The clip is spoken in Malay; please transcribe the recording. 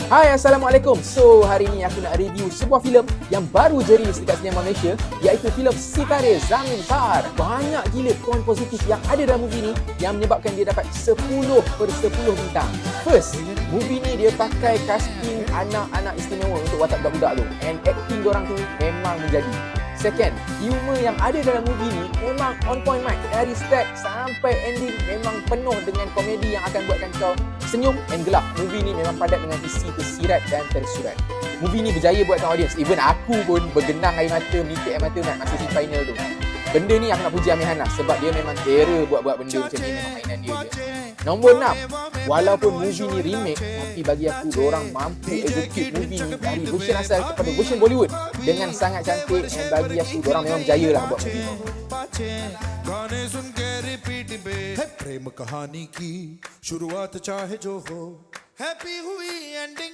Hai, Assalamualaikum. So, hari ni aku nak review sebuah filem yang baru je rilis dekat sinema Malaysia, iaitu filem Sitare Zameen Par. Banyak gila poin positif yang ada dalam movie ni yang menyebabkan dia dapat 10/10 bintang. First, movie ni dia pakai casting anak-anak istimewa untuk watak budak-budak tu, and acting diorang tu memang menjadi. Second, humor yang ada dalam movie ni memang on point mic. Dari start sampai ending memang penuh dengan komedi yang akan buatkan kau senyum and gelak. Movie ni memang padat dengan isi tersirat dan tersurat. Movie ni berjaya buatkan audience. Even aku pun bergenang air mata, menitik air mata masa scene final tu. Benda ni aku nak puji Amir Hanas sebab dia memang terror buat-buat benda macam ni, memang mainan dia je. Nombor 6, walaupun movie ni remake, tapi bagi aku diorang mampu execute movie ni dari version asal kepada version Bollywood dengan sangat cantik, and bagi aku diorang memang berjaya lah buat movie ni. गाने सुन के रिपीट पे प्रेम कहानी की शुरुआत चाहे जो हो हैप्पी हुई एंडिंग